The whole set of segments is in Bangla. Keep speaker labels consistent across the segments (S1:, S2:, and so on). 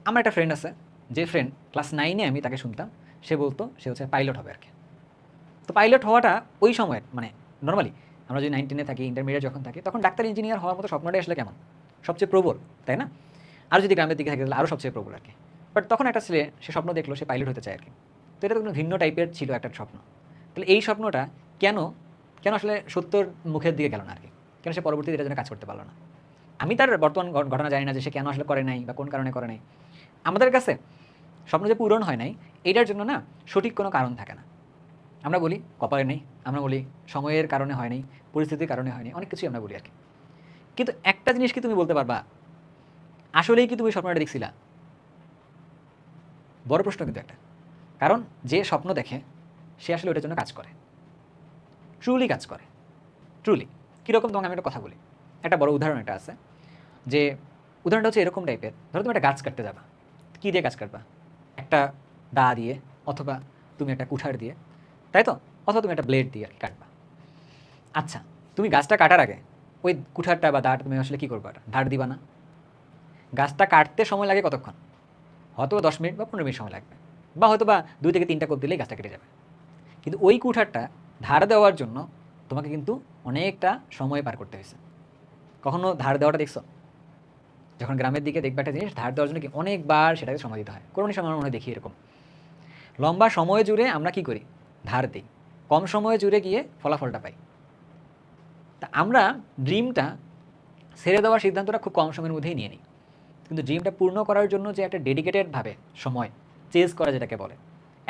S1: আমার একটা ফ্রেন্ড আছে, যে ফ্রেন্ড ক্লাস 9-এ আমি তাকে শুনতাম, সে বলতো সে হচ্ছে পাইলট হবে আরকি। তো পাইলট হওয়াটা ওই সময়ের মানে নরমালি আমরা যদি 9-10-এ থাকি, ইন্টারমিডিয়েট যখন থাকি, তখন ডাক্তার, ইঞ্জিনিয়ার হওয়ার মতো স্বপ্নটাই আসলে কেমন? সবচেয়ে প্রবল, তাই না? আর যদি গ্রামের দিকে থাকে তাহলে আরও সবচেয়ে প্রবল আরকি। বাট তখন একটা ছেলে সে স্বপ্ন দেখলো সে পাইলট হতে চায় আরকি। তো এটা তো কোনো ভিন্ন টাইপের ছিল একটা স্বপ্ন। তাহলে এই স্বপ্নটা কেন, কেন আসলে সত্যর মুখের দিকে গেল না আরকি? কেন সে পরবর্তীতে এটার জন্য কাজ করতে পারল না? আমি তার বর্তমান ঘটনা জানি না যে সে কেন আসলে করে নাই বা কোন কারণে করে নাই। আমাদের কাছে স্বপ্ন যে পূরণ হয় নাই, এটার জন্য না সঠিক কোনো কারণ থাকে না। আমরা বলি কপালে নেই, আমরা বলি সময়ের কারণে হয় নাই, পরিস্থিতির কারণে হয় নাই, অনেক কিছুই আমরা বলি আরকি। কিন্তু একটা জিনিস কি তুমি বলতে পারবা, আসলেই কি তুমি স্বপ্নটা দেখছিলা? বড় প্রশ্ন কিন্তু একটা। কারণ যে স্বপ্ন দেখে সে আসলে ওটার জন্য কাজ করে। ট্রুলি কাজ করে। ট্রুলি। কীরকম তোমাকে আমি একটা কথা বলি। একটা বড় উদাহরণ একটা আছে। যে উদাহরণটা হচ্ছে এরকম টাইপের, ধরো তুমি একটা গাছ কাটতে যাবা। কী দিয়ে গাছ কাটবা? একটা দা দিয়ে, অথবা তুমি একটা কুঠার দিয়ে, তাই তো? অথবা তুমি একটা ব্লেড দিয়ে আরকি কাটবা। আচ্ছা, তুমি গাছটা কাটার আগে ওই কুঠারটা বা দাটা তুমি আসলে কী করবা? ধার দিবা না? গাছটা কাটতে সময় লাগে কতক্ষণ? হয়তোবা 10 মিনিট বা 15 মিনিট সময় লাগবে। বা হয়তোবা 2 থেকে 3টা কোপ দিলেই গাছটা কেটে যাবে। কিন্তু ওই কুঠারটা ধার দেওয়ার জন্য তোমাকে কিন্তু অনেকটা সময় পার করতে হয়েছে। কখনো ধার দেওয়াটা দেখছো? যখন গ্রামের দিকে দেখবা একটা জিনিস ধার দেওয়ার জন্য কি অনেকবার সেটাকে সময় দিতে হয়। কোনো সময় আমরা মনে হয় দেখি এরকম। লম্বা সময় জুড়ে আমরা কি করি? ধার দিই। কম সময় জুড়ে গিয়ে ফলাফলটা পাই। তা আমরা ড্রিমটা ছেড়ে দেওয়ার সিদ্ধান্তটা খুব কম সময়ের মধ্যেই নিয়ে নিই। কিন্তু ড্রিমটা পূর্ণ করার জন্য যে একটা ডেডিকেটেডভাবে সময় চেজ করা যেটাকে বলে,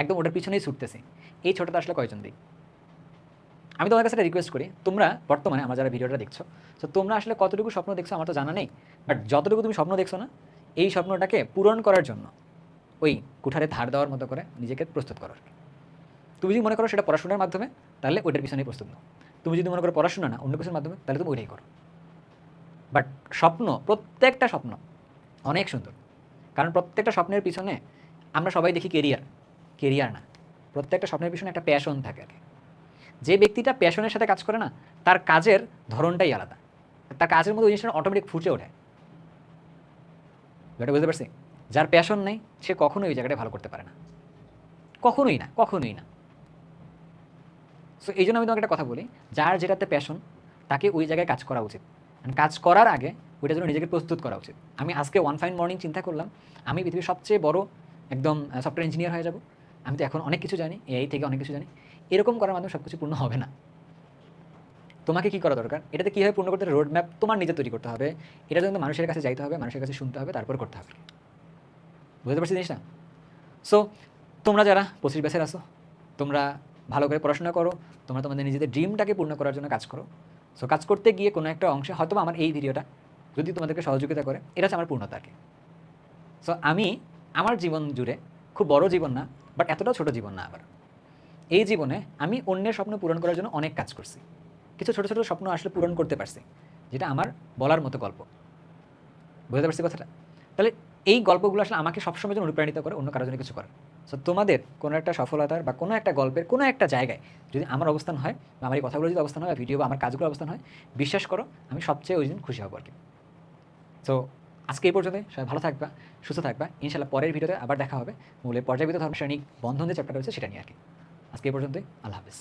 S1: একদম ওটার পিছনেই ছুটতেছি। এই ছোটটা আসলে কয়জন দিই? আমি তোমার কাছে একটা রিকোয়েস্ট করি, তোমরা বর্তমানে আমার যারা ভিডিওটা দেখছো, তো তোমরা আসলে কতটুকু স্বপ্ন দেখছো আমার তো জানা নেই। বাট যতটুকু তুমি স্বপ্ন দেখছো না, এই স্বপ্নটাকে পূরণ করার জন্য ওই কুঠারে ধার দেওয়ার মতো করে নিজেকে প্রস্তুত করো। তুমি যদি মনে করো সেটা পড়াশোনার মাধ্যমে, তাহলে ওইটার পিছনেই প্রস্তুত নাও। তুমি যদি মনে করো পড়াশোনা না, অন্য কিছুর মাধ্যমে, তাহলে তুমি ওইটাই করো। বাট স্বপ্ন, প্রত্যেকটা স্বপ্ন অনেক সুন্দর। কারণ প্রত্যেকটা স্বপ্নের পিছনে আমরা সবাই দেখি কেরিয়ার, কেরিয়ার না। প্রত্যেকটা স্বপ্নের পিছনে একটা প্যাশন থাকে আরকি। যে ব্যক্তিটা প্যাশনের সাথে কাজ করে না, তার কাজের ধরনটাই আলাদা। তার কাজের মধ্যে ওই জিনিসটা অটোমেটিক ফুটে ওঠে। ব্যাপারটা বুঝতে পারছি? যার প্যাশন নেই, সে কখনোই ওই জায়গাটায় ভালো করতে পারে না। কখনোই না, কখনোই না। সো এইজন্য আমি তোমাকে একটা কথা বলি, যার যেটাতে প্যাশন, তাকে ওই জায়গায় কাজ করা উচিত। কাজ করার আগে ওইটার জন্য নিজেকে প্রস্তুত করা উচিত। আমি আজকে ওয়ান ফাইন মর্নিং চিন্তা করলাম, আমি পৃথিবীর সবচেয়ে বড় একদম সফটওয়্যার ইঞ্জিনিয়ার হয়ে যাব। আমি তো এখন অনেক কিছু জানি, এআই থেকে অনেক কিছু জানি। এরকম করার মাধ্যমে সব কিছু পূর্ণ হবে না। তোমাকে কি করা দরকার? এটাতে কীভাবে পূর্ণ করতে রোড ম্যাপ তোমার নিজে তৈরি করতে হবে। এটার জন্য মানুষের কাছে যাইতে হবে, মানুষের কাছে শুনতে হবে, তারপর করতে হবে। বুঝতে পারছি জিনিসটা? সো তোমরা যারা 25 ব্যাচের আছো, তোমরা ভালো করে পড়াশোনা করো। তোমরা তোমাদের নিজেদের ড্রিমটাকে পূর্ণ করার জন্য কাজ করো। সো কাজ করতে গিয়ে কোনো একটা অংশে হয়তোবা আমার এই ভিডিওটা যদি তোমাদেরকে সহযোগিতা করে, এটা হচ্ছে আমার পূর্ণতা আরকি। সো আমি আমার জীবন জুড়ে খুব বড় জীবন না, বাট এতটাও ছোট জীবন না আবার। এই জীবনে আমি অন্যের স্বপ্ন পূরণ করার জন্য অনেক কাজ করছি। কিছু ছোট, ছোট স্বপ্ন আসলে পূরণ করতে পারছি। যেটা আমার বলার মতো গল্প। বুঝতে পারছি কথাটা? তাহলে এই গল্পগুলো আসলে আমাকে সবসময় যেন অনুপ্রাণিত করে অন্য কারো জন্য কিছু করার। সো তোমাদের কোনো একটা সফলতার বা কোনো একটা গল্পের কোনো একটা জায়গায় যদি আমার অবস্থান হয় বা আমার এই কথাগুলো যদি অবস্থান হয় বা ভিডিও বা আমার কাজগুলো অবস্থান হয়, বিশ্বাস করো আমি সবচেয়ে ওই দিন খুশি হব আরকি। সো আজকে এই পর্যন্তই। সবাই ভালো থাকবা, সুস্থ থাকবা। ইনশাআল্লাহ পরের ভিডিওতে আবার দেখা হবে। মূলে পর্যায়বৃত্ত ধর্মশ্রেণী বন্ধন যে চ্যাপ্টার রয়েছে সেটা নিয়ে আরকি। আজকে এই পর্যন্তই। আল্লাহ হাফেজ।